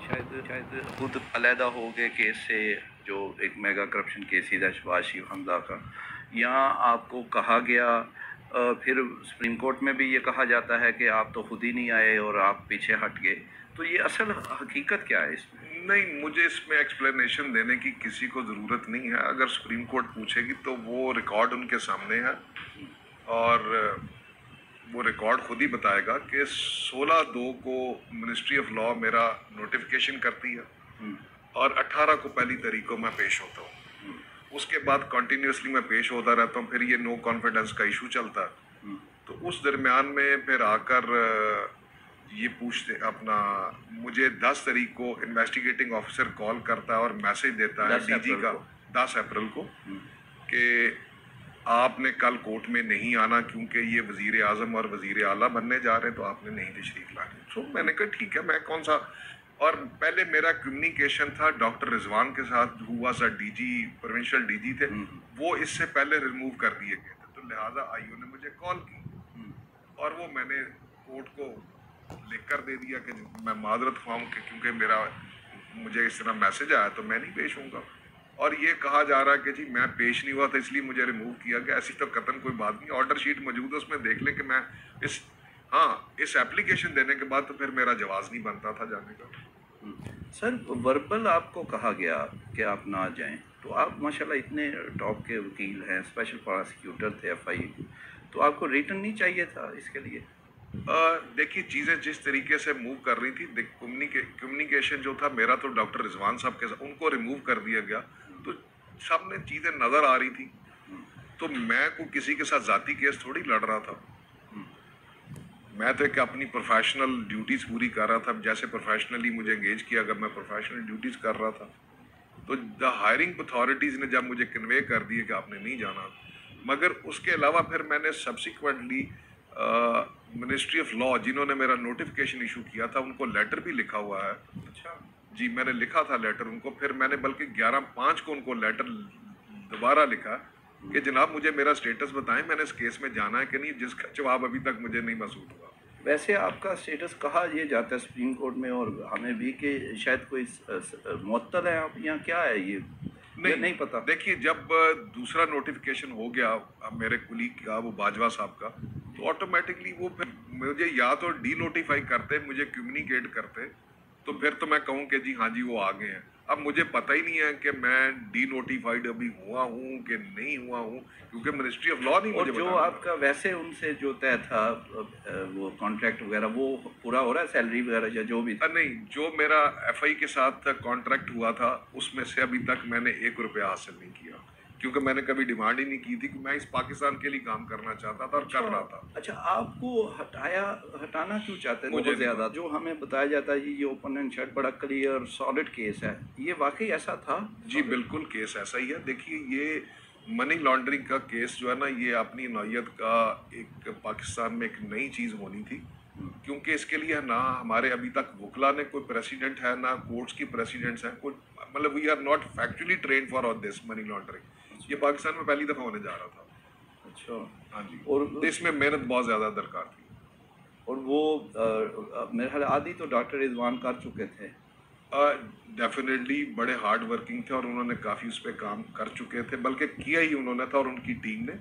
शायद शायद खुद अलहदा हो गए केस से, जो एक मेगा करप्शन केस ही था शहबाज हमजा का। यहाँ आपको कहा गया, फिर सुप्रीम कोर्ट में भी ये कहा जाता है कि आप तो खुद ही नहीं आए और आप पीछे हट गए। तो ये असल हकीकत क्या है इसमें? नहीं, मुझे इसमें एक्सप्लेनेशन देने की किसी को ज़रूरत नहीं है। अगर सुप्रीम कोर्ट पूछेगी तो वो रिकॉर्ड उनके सामने है और वो रिकॉर्ड खुद ही बताएगा कि 16/2 को मिनिस्ट्री ऑफ लॉ मेरा नोटिफिकेशन करती है और 18 को पहली तारीख को मैं पेश होता हूँ। उसके बाद कंटिन्यूसली मैं पेश होता रहता हूँ। फिर ये नो कॉन्फिडेंस का इशू चलता है। तो उस दरमियान में फिर आकर ये पूछते अपना मुझे 10 तारीख को इन्वेस्टिगेटिंग ऑफिसर कॉल करता है और मैसेज देता है डीजी का 10 अप्रैल को कि आपने कल कोर्ट में नहीं आना क्योंकि ये वजीर आजम और वजीर आला बनने जा रहे हैं, तो आपने नहीं तशरीफ लानी। तो मैंने कहा ठीक है, मैं कौन सा। और पहले मेरा कम्युनिकेशन था डॉक्टर रिजवान के साथ, हुआ सा डीजी प्रोविंशियल डीजी थे, वो इससे पहले रिमूव कर दिए गए थे। तो लिहाजा आईओ ने मुझे कॉल की और वो मैंने कोर्ट को लिख कर दे दिया कि मैं माजरत ख्वाह क्योंकि मुझे इस तरह मैसेज आया तो मैं नहीं पेश होऊंगा। और ये कहा जा रहा है कि जी मैं पेश नहीं हुआ था इसलिए मुझे रिमूव किया गया। ऐसी तो कतन कोई बात नहीं। ऑर्डर शीट मौजूद है, उसमें देख लें कि मैं इस एप्लीकेशन देने के बाद तो फिर मेरा जवाब नहीं बनता था जाने का। सर, वर्बल आपको कहा गया कि आप ना जाएं, तो आप माशाल्लाह इतने टॉप के वकील हैं, स्पेशल प्रोसिक्यूटर थे एफआई, तो आपको रिटर्न नहीं चाहिए था इसके लिए? देखिए, चीज़ें जिस तरीके से मूव कर रही थी, कम्युनिकेशन जो था मेरा तो डॉक्टर रिजवान साहब के साथ, उनको रिमूव कर दिया गया, तो सामने चीज़ें नज़र आ रही थी। तो मैं को किसी के साथ जाती केस थोड़ी लड़ रहा था। मैं तो एक अपनी प्रोफेशनल ड्यूटीज़ पूरी कर रहा था। जैसे प्रोफेशनली मुझे एंगेज किया अगर मैं प्रोफेशनल ड्यूटीज़ कर रहा था, तो द हायरिंग अथॉरिटीज़ ने जब मुझे कन्वे कर दिए कि आपने नहीं जाना, मगर उसके अलावा फिर मैंने सब्सिक्वेंटली मिनिस्ट्री ऑफ लॉ जिन्होंने मेरा नोटिफिकेशन इशू किया था उनको लेटर भी लिखा हुआ है। अच्छा जी, मैंने लिखा था लेटर उनको। फिर मैंने बल्कि 11/5 को उनको लेटर दोबारा लिखा कि जनाब मुझे मेरा स्टेटस बताएं, मैंने इस केस में जाना है कि नहीं, जिसका जवाब अभी तक मुझे नहीं मसूल हुआ। वैसे आपका स्टेटस कहा ये जाता है सुप्रीम कोर्ट में और हमें भी कि शायद कोई मुअत्तल है आप यहाँ, क्या है ये नहीं पता। देखिए, जब दूसरा नोटिफिकेशन हो गया मेरे कुलीग का, वो बाजवा साहब का, तो ऑटोमेटिकली वो फिर मुझे या तो डी नोटिफाई करते, मुझे कम्युनिकेट करते, तो फिर तो मैं कहूँ कि जी हाँ जी वो आ गए हैं। अब मुझे पता ही नहीं है कि मैं डी नोटिफाइड अभी हुआ हूँ कि नहीं हुआ हूँ, क्योंकि मिनिस्ट्री ऑफ लॉ नहीं मुझे जो आपका वैसे उनसे जो तय था वो कॉन्ट्रैक्ट वगैरह वो पूरा हो रहा है, सैलरी वगैरह या जो भी था? नहीं, जो मेरा एफआई के साथ कॉन्ट्रैक्ट हुआ था उसमें से अभी तक मैंने 1 रुपया हासिल नहीं किया, क्योंकि मैंने कभी डिमांड ही नहीं की थी कि मैं इस पाकिस्तान के लिए काम करना चाहता था और कर रहा था। अच्छा, आपको हटाना क्यों चाहते हैं? मुझे ज़्यादा जो हमें बताया जाता है ये ओपन एंड शट बड़ा क्लियर सॉलिड केस है, ये वाकई ऐसा था? जी बिल्कुल, केस ऐसा ही है। देखिए, ये मनी लॉन्ड्रिंग का केस जो है ना, ये अपनी नौयत का एक पाकिस्तान में एक नई चीज़ होनी थी, क्योंकि इसके लिए ना हमारे अभी तक वकला ने कोई प्रेसिडेंट है, ना कोर्ट्स की प्रेसिडेंट्स हैं, कोई मतलब we are not factually train for all this money laundering. ये पाकिस्तान में पहली दफ़ा होने जा रहा था। अच्छा। हाँ जी। और तो इसमें मेहनत बहुत ज़्यादा दरकार थी। और वो मेरे ख्याल आदि तो डॉक्टर रिजवान कर चुके थे। डेफिनेटली बड़े हार्ड वर्किंग थे और उन्होंने काफ़ी उस पर काम कर चुके थे, बल्कि किया ही उन्होंने था और उनकी टीम ने।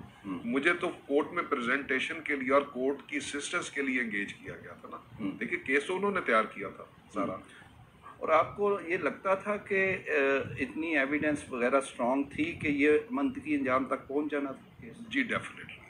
मुझे तो कोर्ट में प्रेजेंटेशन के लिए और कोर्ट की असिस्टेंस के लिए एंगेज किया गया था ना। देखिए, केस तो उन्होंने तैयार किया था सारा। और आपको ये लगता था कि इतनी एविडेंस वगैरह स्ट्रॉन्ग थी कि ये मंतकी अंजाम तक पहुंच जाना था केस? जी डेफिनेटली,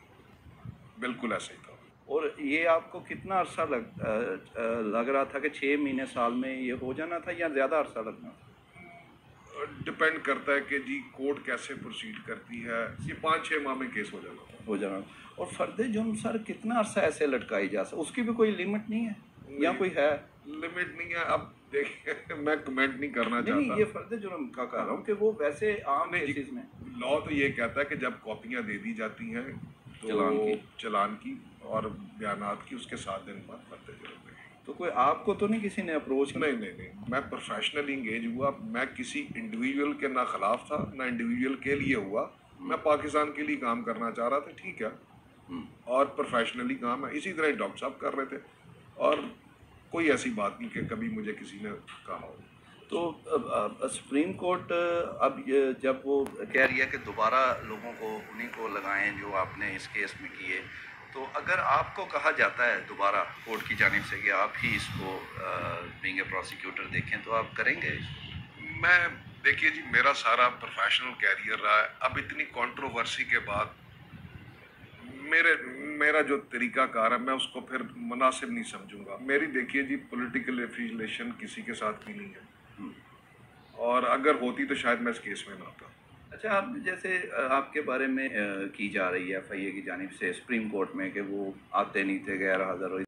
बिल्कुल ऐसे ही था। और ये आपको कितना अरसा लग रहा था कि 6 महीने साल में ये हो जाना था या ज़्यादा अरसा लगना था? डिपेंड करता है कि जी कोर्ट कैसे प्रोसीड करती है। ये 5-6 माह में केस हो जाना। और फर्द जुर्म सर कितना अरसा ऐसे लटकाई जा सकती, उसकी भी कोई लिमिट नहीं है या कोई है? लिमिट नहीं है। अब देखिए, मैं कमेंट नहीं करना चाहता। नहीं, ये फर्द जुर्म का कह रहा हूँ कि वो वैसे आम केसेस में लॉ तो ये कहता है कि जब कॉपियाँ दे दी जाती हैं तो चलान की और बयानात की, उसके 7 दिन बाद फर्द जुर्म। तो कोई आपको तो नहीं किसी ने अप्रोच? नहीं, मैं प्रोफेशनली इंगेज हुआ। मैं किसी इंडिविजुअल के ना खिलाफ था, ना इंडिविजुअल के लिए हुआ। मैं पाकिस्तान के लिए काम करना चाह रहा था, ठीक है, और प्रोफेशनली काम है। इसी तरह डॉक्टर साहब कर रहे थे और कोई ऐसी बात नहीं कि कभी मुझे किसी ने कहा हो। तो सुप्रीम कोर्ट जब वो कह रही है कि दोबारा लोगों को उन्हीं को लगाएं जो आपने इस केस में किए, तो अगर आपको कहा जाता है दोबारा कोर्ट की जानिब से कि आप ही इसको बीइंग ए प्रोसिक्यूटर देखें, तो आप करेंगे? मैं देखिए जी, मेरा सारा प्रोफेशनल कैरियर रहा है। अब इतनी कंट्रोवर्सी के बाद मेरे मेरा जो तरीकाकार है मैं उसको फिर मुनासिब नहीं समझूंगा। मेरी देखिए जी, पॉलिटिकल एफिलिएशन किसी के साथ भी नहीं है, और अगर होती तो शायद मैं इस केस में ना आता। अच्छा, आप जैसे आपके बारे में की जा रही है एफआईए की जानिब से सुप्रीम कोर्ट में कि वो आते नहीं थे, गैर हाजिर